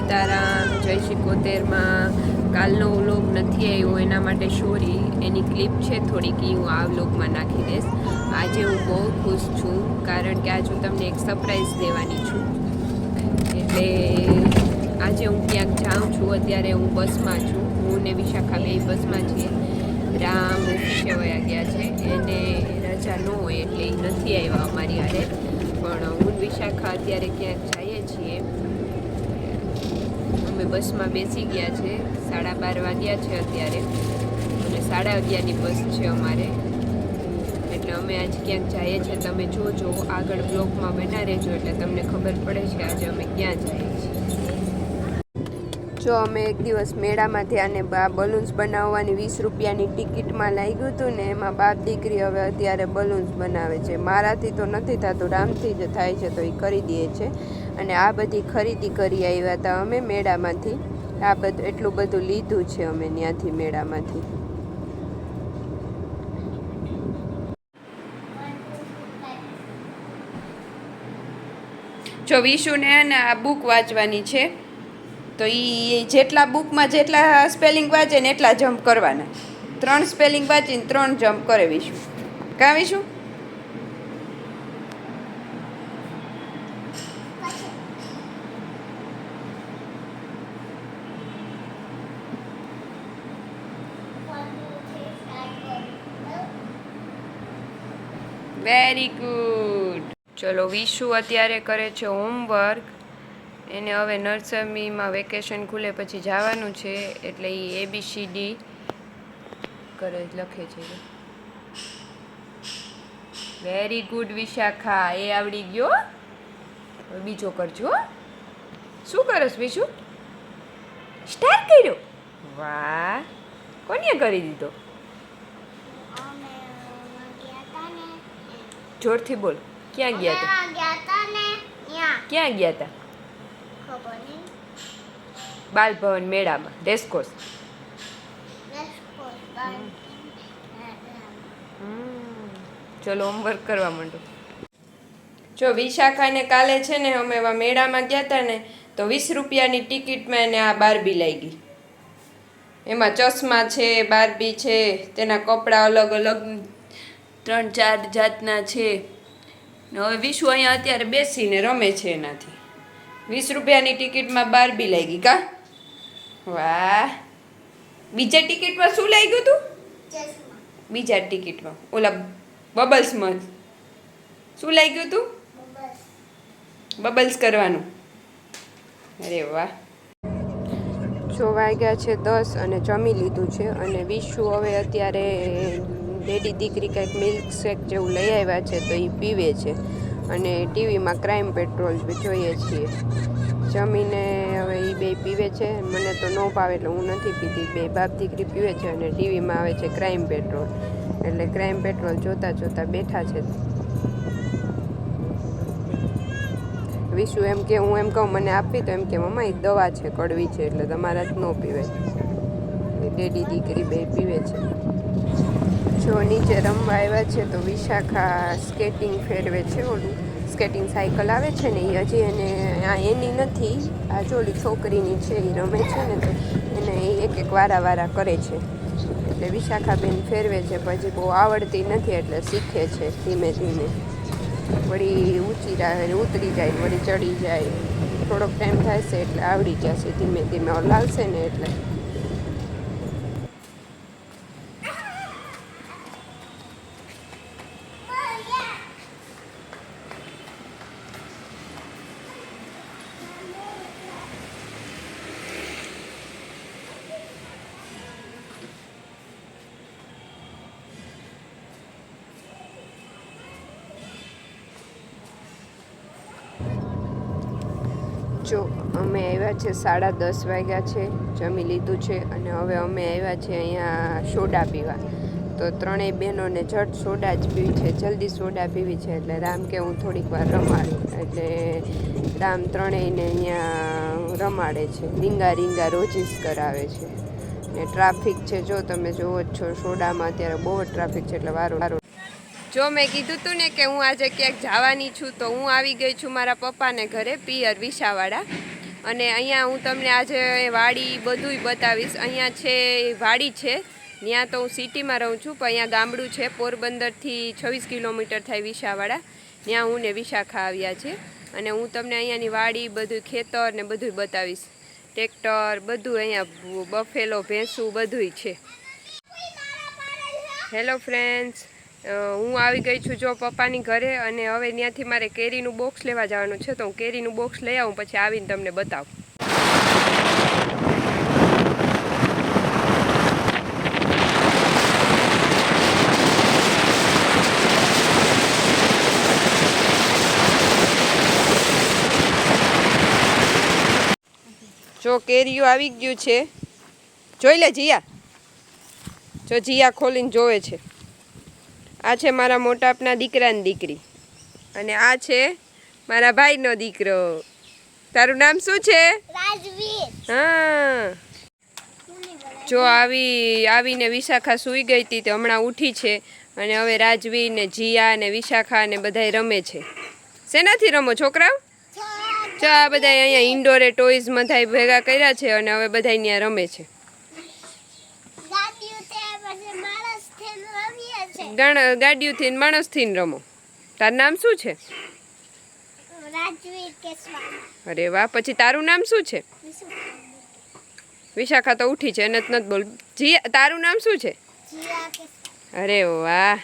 સીતારામ, જય શિકોતેરમાં. કાલનો વ્લોગ નથી આવ્યો એના માટે સોરી. એની ક્લિપ છે થોડીક, હું આ વ્લોગમાં નાખી દઈશ. આજે હું બહુ ખુશ છું કારણ કે આજે હું તમને એક સરપ્રાઈઝ દેવાની છું. એટલે આજે હું ક્યાંક જાઉં છું. અત્યારે હું બસમાં છું. હું ને વિશાખા બે બસમાં છીએ. રામ ઓફિસે વયા ગયા છે, એને રજા ન હોય એટલે એ નથી આવ્યા અમારી હારે. પણ હું વિશાખા અત્યારે ક્યાંક જઈએ છીએ. અમે બસમાં બેસી ગયા છે. 12:30 વાગ્યા છે અત્યારે અને 11:30ની બસ છે અમારે. એટલે અમે આજે ક્યાંક જઈએ છીએ. તમે જોજો, આગળ બ્લોગમાં બના રહેજો એટલે તમને ખબર પડે છે આજે અમે ક્યાં જઈએ છીએ. જો અમે એક દિવસ મેળામાંથી આને બલૂન્સ બનાવવાની 20 રૂપિયાની ટિકિટમાં લાગ્યું હતું ને, એમાં બાપ દીકરી હવે અત્યારે બલૂન્સ બનાવે છે. મારાથી તો નથી થતું, રામથી જ થાય છે તો એ કરી દે છે. અને આ બધી ખરીદી કરી આવ્યા હતા અમે મેળામાંથી. આ બધું એટલું બધું લીધું છે અમે ત્યાંથી મેળામાંથી. જો વિશુને આ બુક વાંચવાની છે તો એ જેટલા બુકમાં જેટલા સ્પેલિંગ વાંચે ને એટલા જમ્પ કરવાના. 3 સ્પેલિંગ વાંચીને 3 જમ્પ કરે વિશુ. કાં વિશુ? Very good. ચલો વિશુ અત્યારે કરે છે હોમવર્ક. એને હવે નર્સરીમાં વેકેશન ખુલે પછી જવાનું છે એટલે એ ABCD કરે લખે છે. વેરી ગુડ વિશાખા, એ આવડી ગયો. હવે બીજો કરજો. શું કરસ વિશુ? સ્ટાર કર્યો. વાહ, કોને કરી દીધો? જોરથી બોલ. ક્યાં ગયા હતા? ક્યાં ગયા હતા? બાલભવન મેળામાં, રેસકોર્સ. ચલો હોમવર્ક કરવા માંડો. જો વિશાખાને કાલે છે ને અમે મેળામાં ગયા હતા ને તો 20 રૂપિયાની ટિકિટમાં એને આ બાર્બી લાગી. એમાં ચશ્મા છે, બાર્બી છે, તેના કપડાં અલગ અલગ 3-4 જાતના છે. હવે વિશુ અહીંયા અત્યારે બેસીને રમે છે એનાથી. 20 રૂપિયાની ટિકિટમાં બાર્બી લાગી. કા વાહ. બીજા ટિકિટમાં શું લાગ્યું હતું? બીજા ટિકિટમાં ઓલા બબલ્સમાં શું લાગ્યું હતું? બબલ્સ કરવાનું. અરે વાહ. જો વાગ્યા છે 10 અને જમી લીધું છે. અને વિશુ હવે અત્યારે ડેડી દીકરી કંઈક મિલ્ક શેક જેવું લઈ આવ્યા છે તો એ પીવે છે. અને ટીવીમાં ક્રાઇમ પેટ્રોલ જોઈએ છીએ. જમીને હવે એ બે પીવે છે. મને તો ન ભાવે એટલે હું નથી પીતી. બે બાપ દીકરી પીવે છે અને ટીવીમાં આવે છે ક્રાઇમ પેટ્રોલ. એટલે ક્રાઇમ પેટ્રોલ જોતા જોતા બેઠા છે. વિશુ એમ કે, હું એમ કહું મને આપી તો એમ કે મમ્મા એ દવા છે, કડવી છે એટલે તમારા જ ન પીવે. ડેડી દીકરી બે પીવે છે. જો નીચે રમવા આવ્યા છે તો વિશાખા સ્કેટિંગ ફેરવે છે. ઓલું સ્કેટિંગ સાયકલ આવે છે ને એ હજી એને એની નથી, આ જો ઓલી છોકરીની છે એ રમે છે ને તો એને એક વારા કરે છે. એટલે વિશાખાબેન ફેરવે છે. પછી બહુ આવડતી નથી એટલે શીખે છે ધીમે ધીમે. વળી ઉતરી જાય, વળી ચડી જાય. થોડોક ટાઈમ થાય છે એટલે આવડી જશે ધીમે ધીમે. લાવશે ને એટલે. જો અમે આવ્યા છે 10:30 વાગ્યા છે. જમી લીધું છે અને હવે અમે આવ્યા છે અહીંયા સોડા પીવા. તો 3 બહેનોને ઝટ સોડા જ પીવી છે, જલ્દી સોડા પીવી છે. એટલે રામ કે હું થોડીક વાર રમાડું. એટલે રામ 3ને અહીંયા રમાડે છે. રીંગા રોજીસ કરાવે છે. ને ટ્રાફિક છે, જો તમે જોવો જ છો સોડામાં અત્યારે બહુ જ ટ્રાફિક છે. એટલે વારો જો મેં કીધું તું ને કે હું આજે ક્યાંક જવાની છું તો હું આવી ગઈ છું મારા પપ્પાને ઘરે, પિયર વિસાવાડા. અને અહીંયા હું તમને આજે વાડી બધુંય બતાવીશ. અહીંયા છે વાડી છે, ત્યાં તો હું સિટીમાં રહું છું, પણ અહીંયા ગામડું છે. પોરબંદરથી 26 કિલોમીટર થાય વિસાવાડા, ત્યાં હું ને વિશાખા આવ્યા છે. અને હું તમને અહીંયાની વાડી બધું ખેતર ને બધું બતાવીશ. ટ્રેક્ટર બધું અહીંયા, બફેલો ભેંસું બધુંય છે. હેલો ફ્રેન્ડ્સ, હું આવી ગઈ છું જો પપ્પાની ઘરે, અને હવે ત્યાંથી મારે કેરીનું બોક્સ લેવા જવાનું છે. તો હું કેરીનું બોક્સ લઈ આવું, પછી આવીને તમને બતાવું. જો કેરીઓ આવી ગયું છે, જોઈ લે જીયા. જો જીયા ખોલીને જોવે છે. આ છે મારા મોટાપના દીકરાની દીકરી, અને આ છે મારા ભાઈનો દીકરો. તારું નામ શું છે? રાજવીર. હા, જો આવીને વિશાખા સૂઈ ગઈ હતી, તો હમણાં ઉઠી છે. અને હવે રાજવીર ને જીયા ને વિશાખા ને બધાય રમે છે. શેનાથી રમો છોકરાઓ? જો આ બધા અહીંયા ઇન્ડોરે ટોયઝ મધાઈ ભેગા કર્યા છે, અને હવે બધા અહીંયા રમે છે. ગાડીઓથી માણસથી રમો. તારું નામ શું છે? રાજવીર કેશવાલ. અરે વાહ, પછી તારું નામ શું છે? વિશાખા તો ઉઠી છે, નથી બોલ. જીયા, તારું નામ શું છે? જીયા કેશવાલ. અરે વાહ.